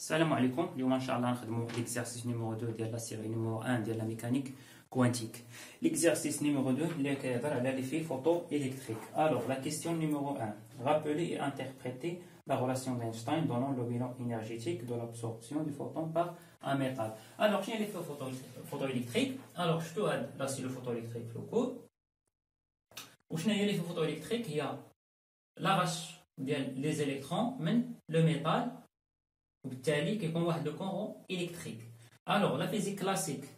السلام عليكم. اليوم ان شاء الله نخدموا ليكزارسيس نيميرو 2 ديال لا سيري نيميرو 1 ديال لا ميكانيك كوانتيك. ليكزارسيس نيميرو 2 اللي كيهضر على لي في فوتو الكتريك. Alors la question numéro 1, rappeler et interpréter la relation d'Einstein donnant le bilan énergétique de l'absorption du photon par un métal. Alors شنو هي لي فوتو الكتريك؟ Alors شفتوا هاد لا سي لو فوتو الكتريك في الكود. وشنو هي لي فوتو الكتريك؟ هي لاغاش ديال لي زيليكترون من لو ميتال، وبالتالي كيكون واحد لو كورون الكتريك. الوغ لا فيزيك كلاسيك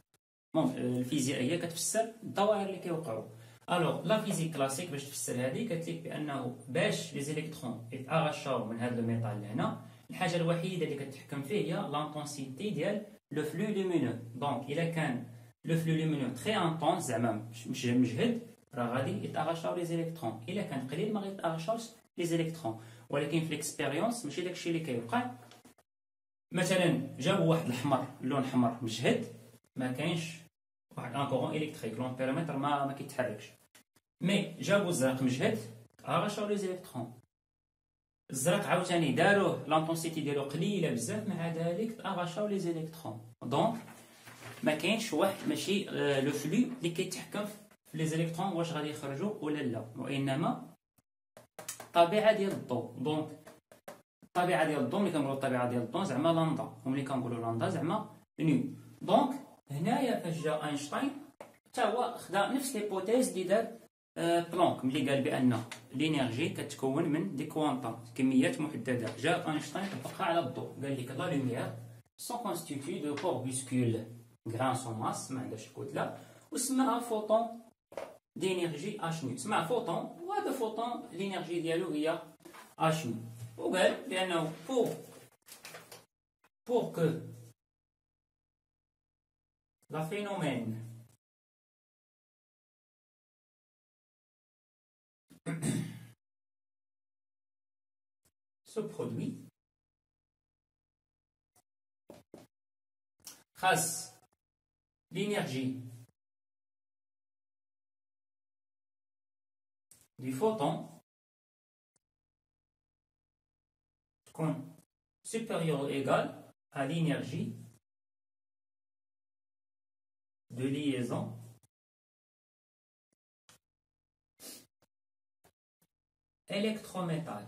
الفيزيائيه كتفسر الدوائر اللي كيوقعوا. الوغ لا فيزيك كلاسيك باش تفسر هذه كتليك بانه باش لي زيليكترون يتاغاشاو من هذا الميتال لهنا، الحاجه الوحيده اللي كتحكم فيه هي لانتونسيتي ديال لو فلو لومينو. دونك الا كان لو فلو لومينو تري انتونس زعما مش مجهد، راه غادي يتاغاشاو لي زيليكترون. الا كان قليل ما غيتاغاشاوش لي زيليكترون. ولكن في الاكسبيريونس ماشي داكشي اللي كيوقع. مثلا جابوا واحد الاحمر، اللون احمر مجهد، ما كاينش واحد ان كورون الكتريك، لومبيرومتر ما كيتحركش. مي جابوا الزرق مجهد، اغاشاو لي زيليكترون. الزرق عاوتاني داروه لانتونسيتي ديالو قليله بزاف، مع ذلك اغاشاو لي زيليكترون. دونك ما كاينش واحد ماشي لو فلو اللي كيتحكم في لي زيليكترون واش غادي يخرجوا ولا لا، وانما الطبيعه ديال الضوء. دونك الطبيعه ديال الضوء، ملي كنقولوا الطبيعه ديال الضوء زعما لامدا، وملي كنقولوا لامدا زعما نيو. دونك هنايا فاش جا اينشتاين حتى هو خدا نفس ليبوتيز اللي دار بلانك ملي قال بان الانرجي كتكون من دي كوانتم، كميات محدده. جا اينشتاين طبقها على الضوء، قال لك لا لوميير سون كونستيتوي دو كوربوسكول غران سون ماس، ما عندهاش كتله، وسماها فوتون دينيرجي اش نيو. سمع فوتون، وهذا فوتون الانرجي ديالو هي اش نيو. وقال بأنه pour que la phénomène se produit, grâce l'énergie du photon supérieur ou égal à l'énergie de liaison électrométal.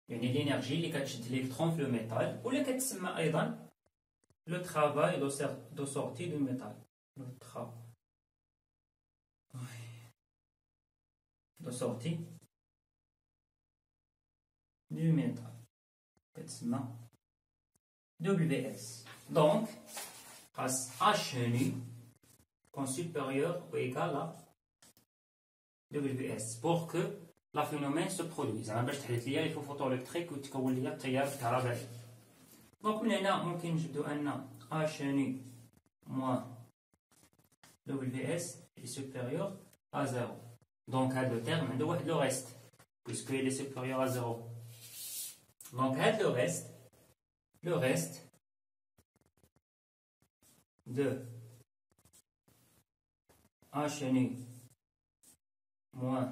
يعني l'énergie اللي كتشد الالكترون في الميتال، ولا كتسمى ايضا le travail de sortie du métal. Le travail de sortie du métal كتسمى WS. Donc grâce H nu est supérieur ou égal à WS pour que la phénomène se produise. زعما باش تحدث ليا لي فوتو الكتريك وتكون ليا التيار الكهربائي. دونك من هنا ممكن نجبدو ان H nu moins WS est supérieur à 0. Donc, le terme de le reste, puisqu'il est supérieur à 0. Donc, le reste de H nu moins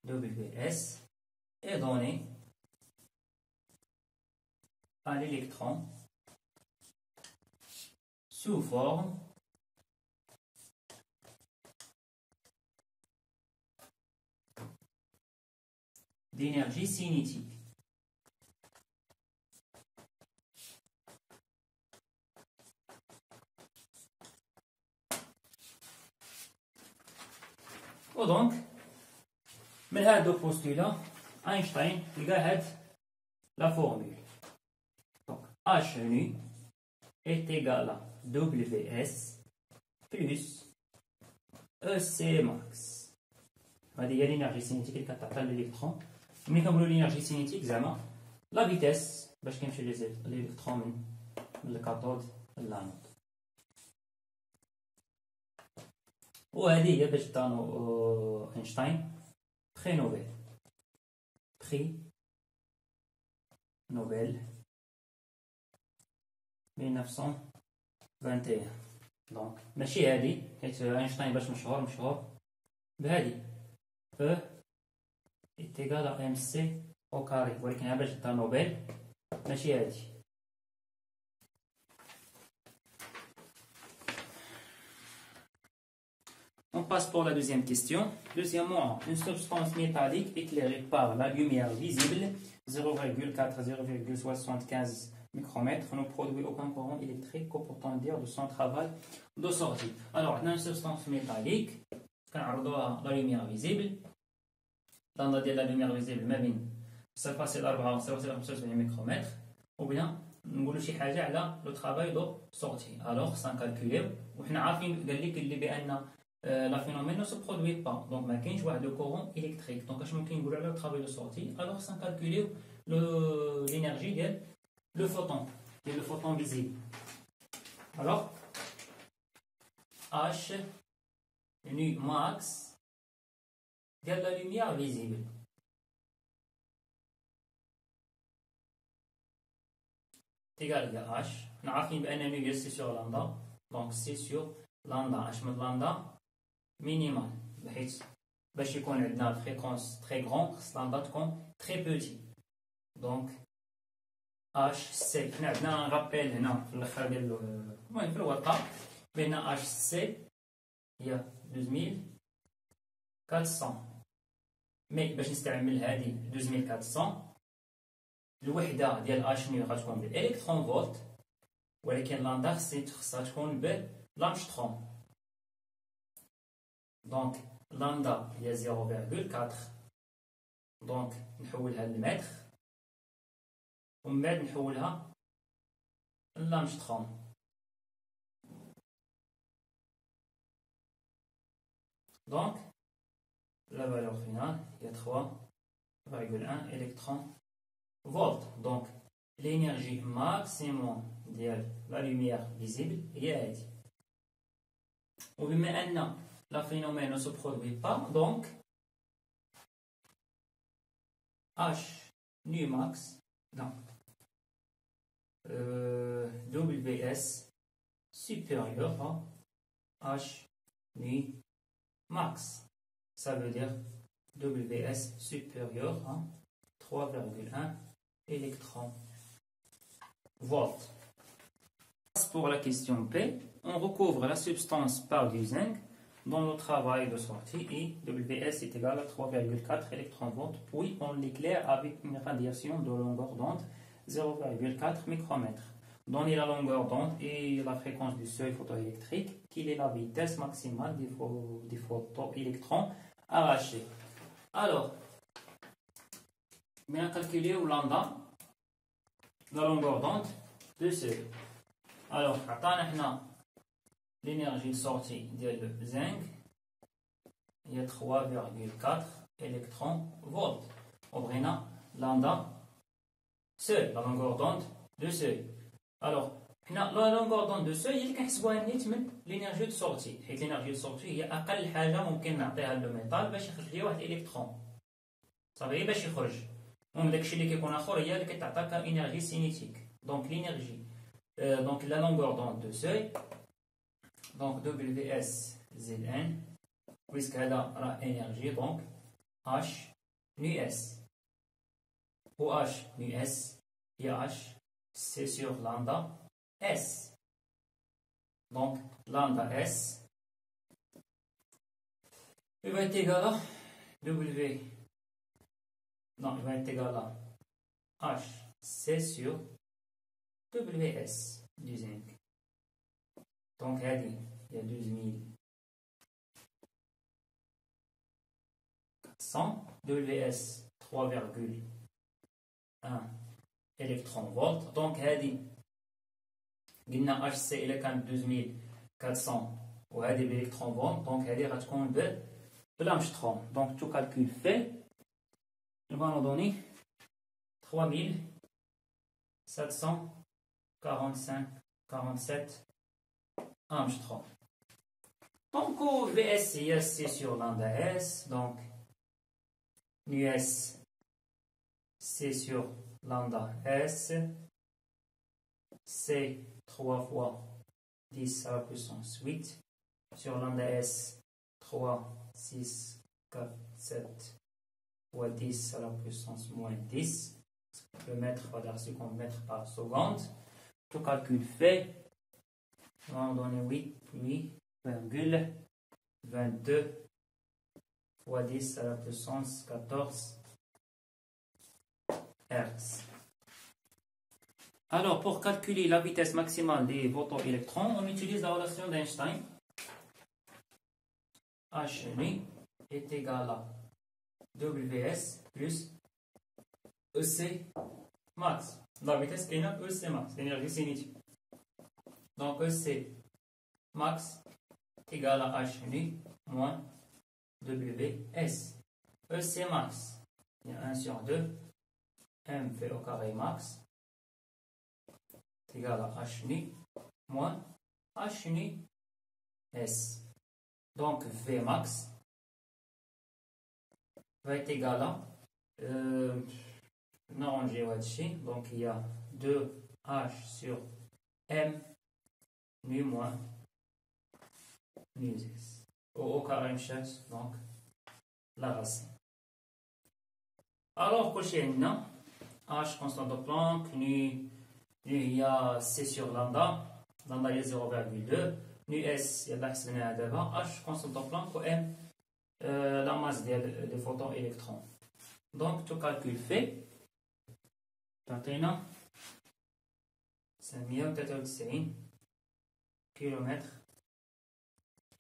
WS est donné à l'électron sous forme d'énergie cinétique. ودونك من هاد دو بوستولا اينشتاين لقى هاد لا فورمول. دونك H nu est égal à WS plus EC max. هذه هي الانرجي سينيتيك اللي كتعطى للالكترون. ملي كنقولوا الانرجي سينيتيك زعما لا فيتيس باش كيمشي الالكترون من الكاثود للانود. وهذه هي باش دانو اينشتاين بري نوبل 1921. دونك ماشي هادي، حيت اينشتاين باش مشهور بهذه E est égal à MC au carré. ولكن هذا باش دا نوبل ماشي هادي. On passe pour la deuxième question. Deuxièmement, une substance métallique éclairée par la lumière visible 0,4-0,75 micromètres ne produit aucun courant électrique comportant dire de son travail de sortie. Alors, on a une substance métallique, la lumière visible. Dans la lumière visible, ça passe à 4 micromètres. Ou bien, nous avons le travail de sortie. Alors, sans calculer, on a le phénomène ne se produit pas. Donc, il y a le courant électrique. Donc, je vais le travail de sortie. Alors, sans calculer l'énergie le photon visible. Alors, H nu max de la lumière visible. Égal à H. Nous avons nu c'est sur lambda. Donc, c'est sur lambda. H de lambda minimal. Parce qu'on a une fréquence très grande, lambda très petit. Donc, HC, on a un rappel في الورقة بأن HC هي 2400. مي باش نستعمل هذه 2400 الوحدة ديال H نيو غتكون بالإلكترون فولت ولكن لامدا خصها تكون باللانشتروم. دونك لامدا هي 0,4 دونك نحولها للمتر ومن بعد نحولها للانشتروم. Donc, la valeur finale est 3,1 électrons volts. Donc, l'énergie maximum de la lumière visible est هذه. وبما أن le phénomène ne se produit pas, donc H nu max, non, WS supérieur à H nu max. Ça veut dire WS supérieur à 3,1 électrons volts. Pour la question P, on recouvre la substance par du zinc dont le travail de sortie et WS est égal à 3,4 électronvolts, puis on l'éclaire avec une radiation de longueur d'onde 0,4 micromètres. Donner la longueur d'onde et la fréquence du seuil photoélectrique, qu'il est la vitesse maximale des photoélectrons arrachés. Alors, bien calculer lambda, la longueur d'onde de seuil. Alors, attends, l'énergie de sortie de zinc il y a 3,4 électrons volts. Obrina lambda seuil, la longueur d'onde de seuil. Alors, la longueur d'onde de seuil اللي كنحسبوها نيت من l'énergie de sortie. حيت l'énergie de sortie هي أقل حاجة ممكن نعطيها للميتال باش يخرج ليا واحد الإلكترون. صافي باش يخرج. المهم داكشي اللي كيكون آخر هي اللي كتعطيك إنرجي سينيتيك. Donc l'énergie, donc la longueur d'onde de seuil. Donc WS Zn, puisqu'elle a l'énergie, donc H nu S. Ou H nu S, et H, c'est sur lambda S. Donc lambda S, il va être égal à W. Non, il va être égal à H, c'est sur WS du zinc. Donc, il y a 2400, WS 3,1 électronvolts. Donc, il y a HC il est 2400 ou électronvolts. Donc, il y a l'angstrom. Donc, tout calcul fait, il va nous donner 3747 Armstrong. Donc, au VS, c'est sur lambda S. Donc, nu S, c'est sur lambda S. C'est 3 fois 10 à la puissance 8. Sur lambda S, 3, 6, 4, 7 fois 10 à la puissance moins 10. Le mètre va dar 50 mètres par seconde. Tout calcul fait. On va donner 8,22 fois 10 à la puissance 14 Hz. Alors, pour calculer la vitesse maximale des photoélectrons, on utilise la relation d'Einstein. H est égal à WS plus EC max. La vitesse est EC max, l'énergie cinétique. Donc EC max est égal à H nu moins WS. EC max, il y a 1 sur 2, mv au carré max est égal à H nu moins H nu S. Donc V max va être égal à donc il y a 2H sur M nu moins nu S. Au carré مشات donc la racine. Alors prochainement H constant de Planck nu il y a C sur lambda il y a 0,2 nu S il y a H constant de Planck ou M la masse des photons électrons. Donc tout calcul fait تعطينا 593 km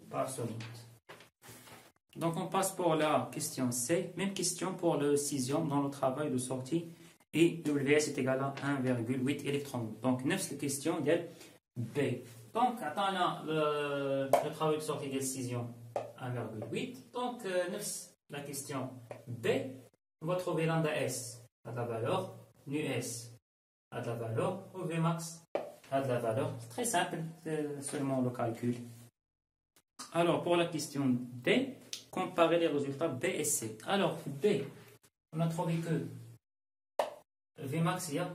par seconde. Donc on passe pour la question C. Même question pour le sixième dans le travail de sortie. Et WS est égal à 1,8 électronvolts. Donc, neuf la question de B. Donc, attendons le travail de sortie de sixième 1,8. Donc, neuf la question B. On va trouver lambda S à la valeur, nu S à la valeur, ou V max à la valeur. C'est très simple, c'est seulement le calcul. Alors, pour la question D, comparer les résultats B et C. Alors, B, on a trouvé que Vmax, il y a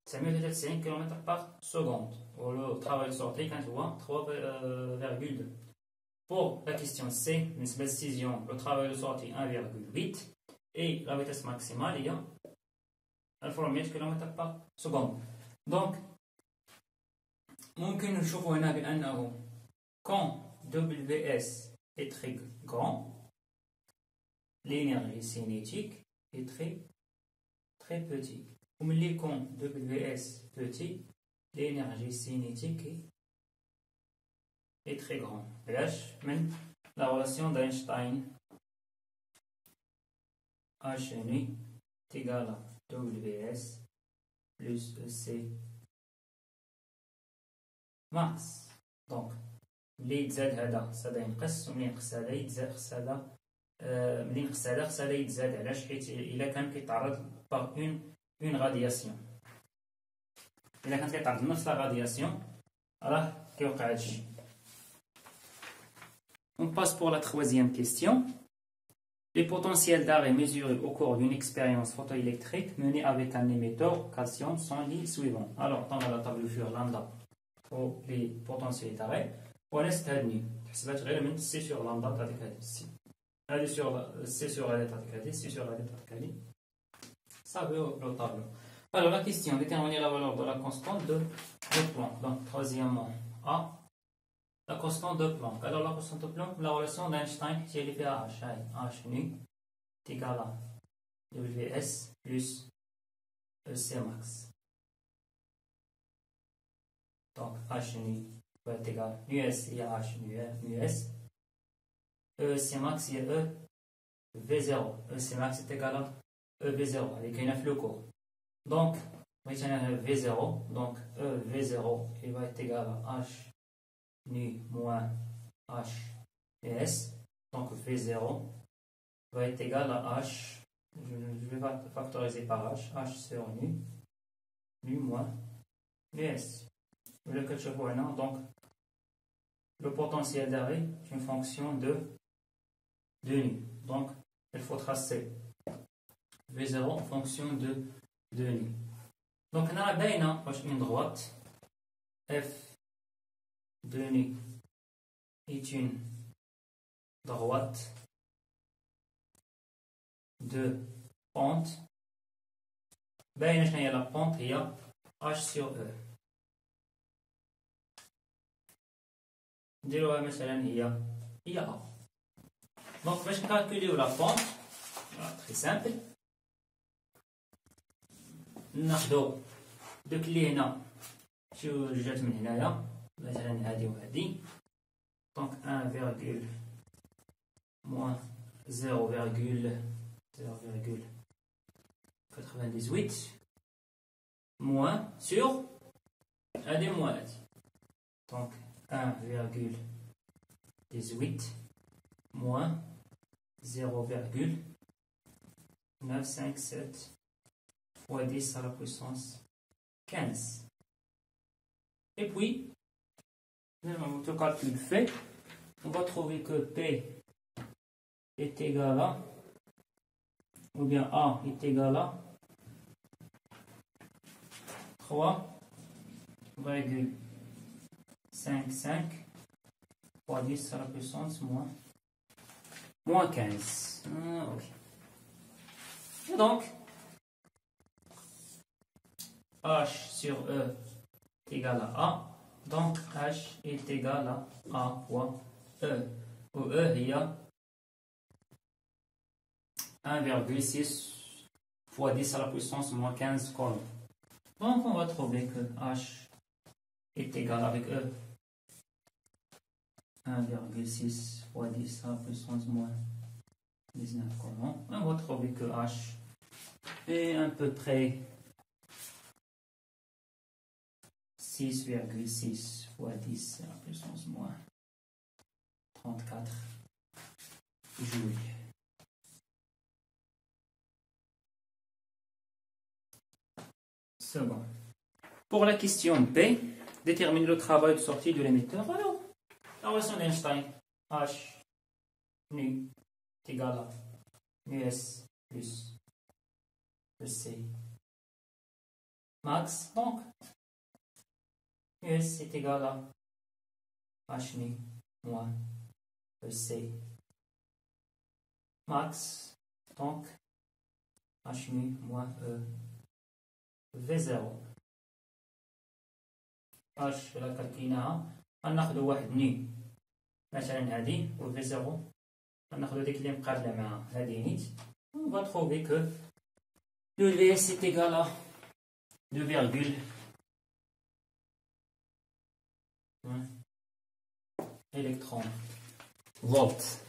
595 km par seconde. Pour le travail de sortie, quand tu vois 3,2. Pour la question C, une précision, le travail de sortie 1,8. Et la vitesse maximale, il y a 400 km par seconde. Donc, ممكن نشوفوا هنا بأنه quand WS est très grand, l'énergie cinétique est très petite. Quand WS petit, l'énergie cinétique est très grande. Même la relation d'Einstein H nu est égal à WS plus EC max. Donc, اللي يتزاد هذا خصها ينقص وملي ينقص هذا يتزاد خصها ملي ينقص هذا خصها يتزاد. علاش؟ حيت الا كان كيتعرض باغ اون غادياسيون، الا كان كيتعرض لنفس لا غادياسيون راه كيوقع هادشي. On passe pour la troisième question. Les potentiels d'arrêt mesurés au cours d'une expérience photoélectrique menée avec un émetteur calcium sont les suivants. Alors, dans la table sur lambda pour les potentiels d'arrêt, ونست هادني حسبات غير من سي سور لامدا تعطيك هادي سي هادي سور سي سور هادي تعطيك هادي سي سور هادي تعطيك هادي صافي لو طابلو. Alors la question, déterminer la valeur de la constante de Planck. Donc troisièmement A, la constante de Planck. Alors la constante de Planck, la relation d'Einstein qui est liée à H, H nu est égal à WS plus EC max. Donc H nu va être égal à nu S, il y a H nu S. EC max, il y a E V0. EC max est égal à E V0 avec une flux court. Donc, maintenant V0, donc E V0 il va être égal à H nu moins H S. Donc V0 va être égal à H, je vais factoriser par H sur nu moins nu S. Donc, le potentiel d'arrêt est une fonction de nu. Donc, il faut tracer V0 en fonction de nu. Donc, on a une droite F de nu est une droite de pente. باينة شنو هي لا بونت هي H sur E. نديروها مثلا هي A. دونك باش نكالكوليو لا بونت تري سامبل، ناخدو دوك اللي هنا شو جات من هنايا مثلا هادي وهادي، دونك 1 moins 0,98 moins sur هادي moins هادي، دونك 1,18 moins 0,957 fois 10 à la puissance 15. Et puis, le calcul fait, on va trouver que P est égal à, ou bien A est égal à 3,55 fois 10 à la puissance moins 15. Okay. Et donc, H sur E est égal à A. Donc, H est égal à A fois E. Où E, il y a 1,6 fois 10 à la puissance moins 15 coulombs. Donc, on va trouver que H est égal avec E. 1,6 fois 10 à la puissance moins 19 coulombs. On va trouver que H est à peu près 6,6 fois 10 à la puissance moins 34 joules. Second. Pour la question P, déterminer le travail de sortie de l'émetteur. Alors, la relation d'Einstein, H nu est égal à nu S plus C max. Donc, nu S est égal à H nu moins C max. Donc, H nu moins V0. H لا كالكيناها غناخدو واحد ني مثلا هادي و V0 غناخدو ديك اللي مقابله مع هادي نيت. On va trouver que le Vs est égal à 2,1 électron volt.